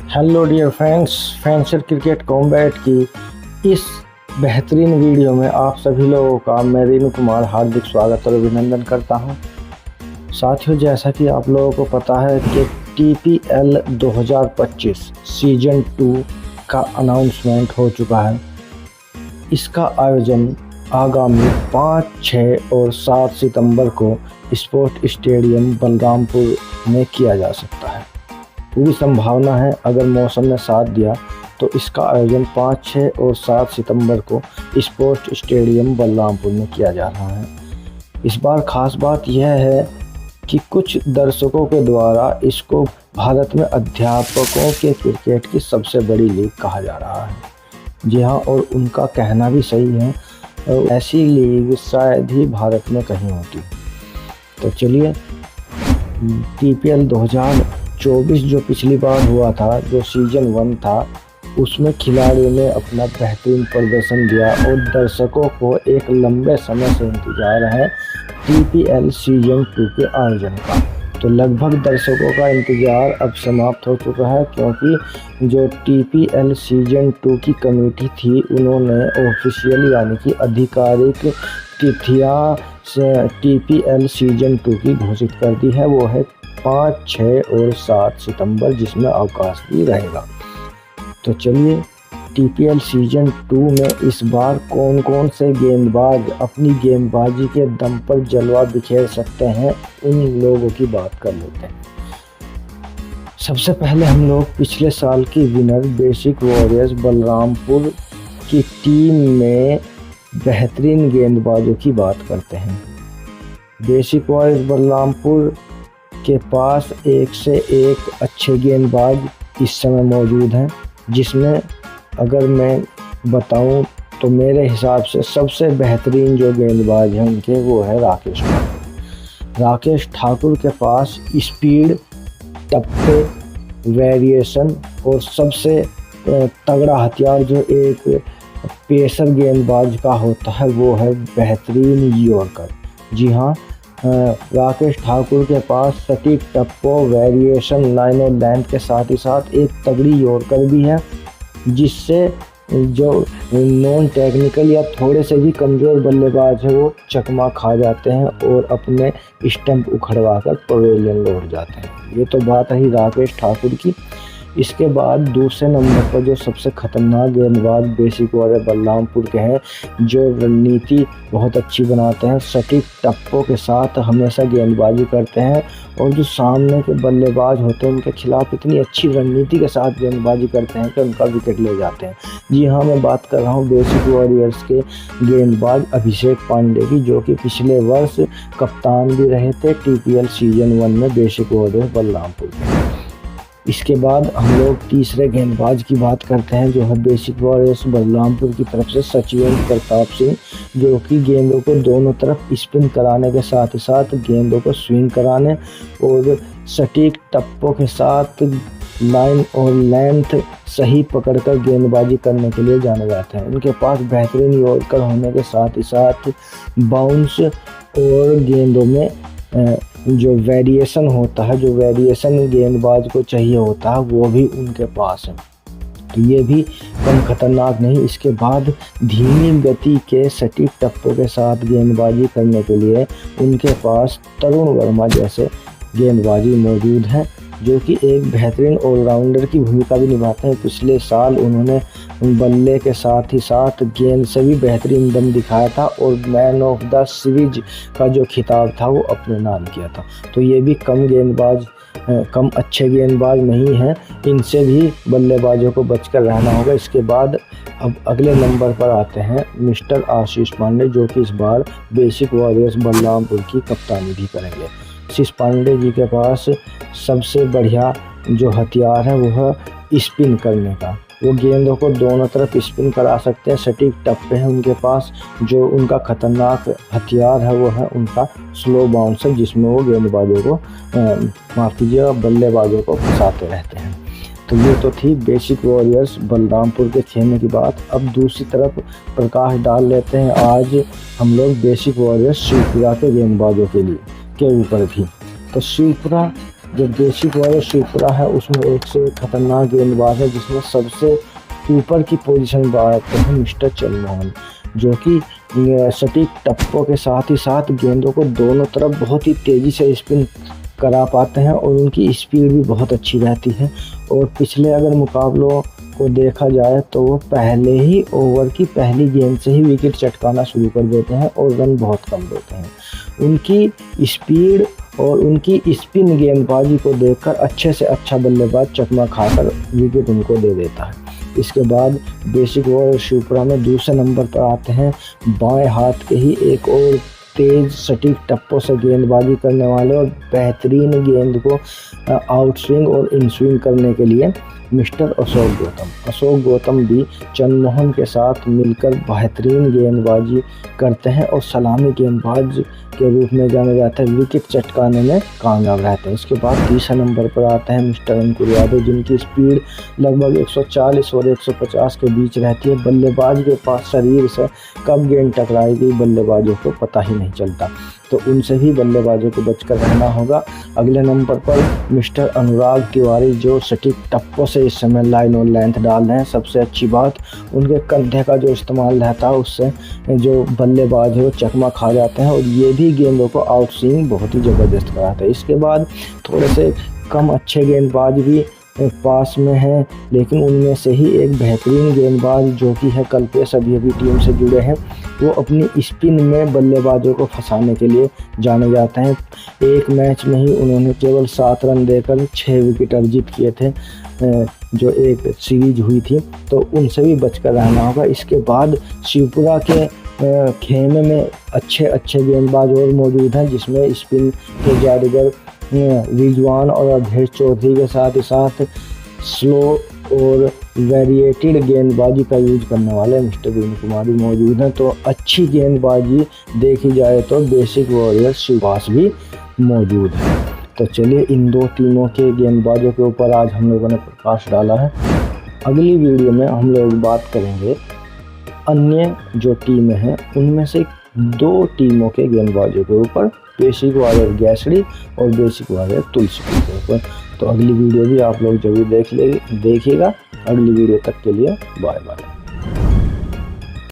Hello dear friends, फैंसर cricket combat की इस बेहतरीन वीडियो में आप सभी लोगों का मैं रेणु कुमार हार्दिक स्वागत और अभिनंदन करता हूं। साथियों, जैसा कि आप लोगों को पता है कि TPL 2025 सीजन 2 का अनाउंसमेंट हो चुका है। इसका आयोजन आगामी 5, 6 और 7 सितंबर को स्पोर्ट स्टेडियम बलरामपुर में किया जा सकता है। पूरी संभावना है, अगर मौसम ने साथ दिया तो इसका आयोजन 5, 6 और 7 सितंबर को स्पोर्ट स्टेडियम बलरामपुर में किया जा रहा है। इस बार खास बात यह है कि कुछ दर्शकों के द्वारा इसको भारत में अध्यापकों के क्रिकेट की सबसे बड़ी लीग कहा जा रहा है। जी हाँ, और उनका कहना भी सही है, ऐसी लीग शायद ही भारत में कहीं होती। तो चलिए, TPL 2024 जो पिछली बार हुआ था, जो सीजन 1 था, उसमें खिलाड़ियों ने अपना बेहतरीन प्रदर्शन दिया और दर्शकों को एक लंबे समय से इंतजार है TPL सीजन 2 के आयोजन का। तो लगभग दर्शकों का इंतजार अब समाप्त हो चुका है, क्योंकि जो TPL सीजन 2 की कमेटी थी, उन्होंने ऑफिशियल यानी कि आधिकारिक तिथियां TPL सीजन 2 की घोषित कर दी है। वो है 5, 6 और 7 सितंबर, जिसमें अवकाश भी रहेगा। तो चलिए, TPL सीजन 2 में इस बार कौन कौन से गेंदबाज अपनी गेंदबाजी के दम पर जलवा बिखेर सकते हैं, उन लोगों की बात कर लेते हैं। सबसे पहले हम लोग पिछले साल की विनर बेसिक वॉरियर्स बलरामपुर की टीम में बेहतरीन गेंदबाजों की बात करते हैं। बेसिक वॉरियर्स बलरामपुर के पास एक से एक अच्छे गेंदबाज इस समय मौजूद हैं, जिसमें अगर मैं बताऊं तो मेरे हिसाब से सबसे बेहतरीन जो गेंदबाज हैं उनके, वो है राकेश ठाकुर। राकेश ठाकुर के पास स्पीड, टप्पे, वेरिएशन और सबसे तगड़ा हथियार जो एक पेसर गेंदबाज का होता है, वो है बेहतरीन यॉर्कर। जी हाँ, राकेश ठाकुर के पास सटीक टप्पो, वेरिएशन, लाइन और लेंथ के साथ ही साथ एक तगड़ी यॉर्कर भी है, जिससे जो नॉन टेक्निकल या थोड़े से भी कमज़ोर बल्लेबाज है वो चकमा खा जाते हैं और अपने स्टंप उखड़वा कर पवेलियन लौट जाते हैं। ये तो बात है राकेश ठाकुर की। इसके बाद दूसरे नंबर पर जो सबसे खतरनाक गेंदबाज बेसिक वॉरियर बलरामपुर के हैं, जो रणनीति बहुत अच्छी बनाते हैं, सटीक टप्पों के साथ हमेशा गेंदबाजी करते हैं और जो सामने के बल्लेबाज होते हैं उनके खिलाफ इतनी अच्छी रणनीति के साथ गेंदबाजी करते हैं कि उनका विकेट ले जाते हैं। जी हाँ, मैं बात कर रहा हूँ बेसिक वॉरियर्स के गेंदबाज अभिषेक पांडे की, जो कि पिछले वर्ष कप्तान भी रहे थे TPL सीजन 1 में बेसिक वॉरियर्स बलरामपुर में। इसके बाद हम लोग तीसरे गेंदबाज की बात करते हैं, जो है बेसिक वॉरियर्स बलरामपुर की तरफ से सचिन प्रताप सिंह, जो कि गेंदों को दोनों तरफ स्पिन कराने के साथ ही साथ गेंदों को स्विंग कराने और सटीक टप्पों के साथ लाइन और लेंथ सही पकड़कर गेंदबाजी करने के लिए जाने जाते हैं। उनके पास बेहतरीन यॉर्कर होने के साथ ही साथ बाउंस और गेंदों में जो वेरिएशन होता है, जो वेरिएशन गेंदबाज को चाहिए होता है, वो भी उनके पास है। तो ये भी कम खतरनाक नहीं। इसके बाद धीमी गति के सटीक टप्पों के साथ गेंदबाजी करने के लिए उनके पास तरुण वर्मा जैसे गेंदबाजी मौजूद हैं, जो कि एक बेहतरीन ऑलराउंडर की भूमिका भी निभाते हैं। पिछले साल उन्होंने बल्ले के साथ ही साथ गेंद से भी बेहतरीन दम दिखाया था और मैन ऑफ द सीरीज का जो खिताब था वो अपने नाम किया था। तो ये भी कम अच्छे गेंदबाज नहीं हैं, इनसे भी बल्लेबाजों को बचकर रहना होगा। इसके बाद अब अगले नंबर पर आते हैं मिस्टर आशीष पांडे, जो कि इस बार बेसिक वॉरियर्स बलरामपुर की कप्तानी भी करेंगे। आशीष पांडे जी के पास सबसे बढ़िया जो हथियार है वो है स्पिन करने का। वो गेंदों को दोनों तरफ स्पिन करा सकते हैं, सटीक टप्पे हैं उनके पास। जो उनका खतरनाक हथियार है वो है उनका स्लो बाउंसर, जिसमें वो गेंदबाजों को बल्लेबाजों को फंसाते रहते हैं। तो ये तो थी बेसिक वॉरियर्स बलरामपुर के खेलने की बात। अब दूसरी तरफ प्रकाश डाल लेते हैं आज हम लोग बेसिक वॉरियर्स शिवपुरा के गेंदबाजों के ऊपर भी। तो शिवपुरा जो बेसिक वॉरियर शिवपुरा है उसमें एक से एक खतरनाक गेंदबाज है, जिसमें सबसे ऊपर की पोजीशन पर आते हैं मिस्टर चंद्रमोहन, जो कि सटीक टप्पों के साथ ही साथ गेंदों को दोनों तरफ बहुत ही तेज़ी से स्पिन करा पाते हैं और उनकी स्पीड भी बहुत अच्छी रहती है। और पिछले अगर मुकाबलों को देखा जाए तो वो पहले ही ओवर की पहली गेंद से ही विकेट चटकाना शुरू कर देते हैं और रन बहुत कम देते हैं। उनकी स्पीड और उनकी स्पिन गेंदबाजी को देखकर अच्छे से अच्छा बल्लेबाज चकमा खाकर विकेट उनको दे देता है। इसके बाद बेसिक वॉरियर शिवपुरा में दूसरे नंबर पर आते हैं बाएं हाथ के ही एक और तेज सटीक टप्पों से गेंदबाजी करने वाले और बेहतरीन गेंद को आउट स्विंग और इन स्विंग करने के लिए मिस्टर अशोक गौतम। अशोक गौतम भी चंद्रमोहन के साथ मिलकर बेहतरीन गेंदबाजी करते हैं और सलामी गेंदबाज के रूप में जाने जाते हैं, विकेट चटकाने में कामयाब रहते हैं। इसके बाद तीसरे नंबर पर आते हैं मिस्टर अंकुर यादव, जिनकी स्पीड लगभग 140 और 150 के बीच रहती है। बल्लेबाज के पास शरीर से कब गेंद टकराई गई बल्लेबाजों को पता ही नहीं चलता, तो उनसे भी बल्लेबाजों को बचकर रहना होगा। अगले नंबर पर मिस्टर अनुराग तिवारी, जो सटीक टप्पों से इस समय लाइन और लेंथ डाल रहे हैं। सबसे अच्छी बात उनके कंधे का जो इस्तेमाल रहता है उससे जो बल्लेबाज है वो चकमा खा जाते हैं और ये भी गेंदों को आउट स्विंग बहुत ही ज़बरदस्त कराता है। इसके बाद थोड़े से कम अच्छे गेंदबाज भी पास में हैं, लेकिन उनमें से ही एक बेहतरीन गेंदबाज जो कि है कल्पेश अभी टीम से जुड़े हैं, वो अपनी स्पिन में बल्लेबाजों को फंसाने के लिए जाने जाते हैं। एक मैच में ही उन्होंने केवल 7 रन देकर 6 विकेट अर्जित किए थे, जो एक सीरीज हुई थी, तो उनसे भी बचकर रहना होगा। इसके बाद शिवपुरा के खेमे में अच्छे गेंदबाज और मौजूद हैं, जिसमें स्पिन के जादूगर रिजवान और अवधेश चौधरी के साथ ही साथ स्लो और वेरिएटेड गेंदबाजी का यूज करने वाले मिस्टर विनू कुमार भी मौजूद हैं। तो अच्छी गेंदबाजी देखी जाए तो बेसिक वॉरियर शिवपास भी मौजूद है। तो चलिए इन दो टीमों के गेंदबाजों के ऊपर आज हम लोगों ने प्रकाश डाला है। अगली वीडियो में हम लोग बात करेंगे अन्य जो टीमें हैं उनमें से 2 टीमों के गेंदबाजों के ऊपर, बेसिक वॉरियर गैसड़ी और बेसिक वॉरियर तुलसीपुर के ऊपर। तो अगली वीडियो भी आप लोग जरूर देखिएगा। अगली वीडियो तक के लिए बाय बाय।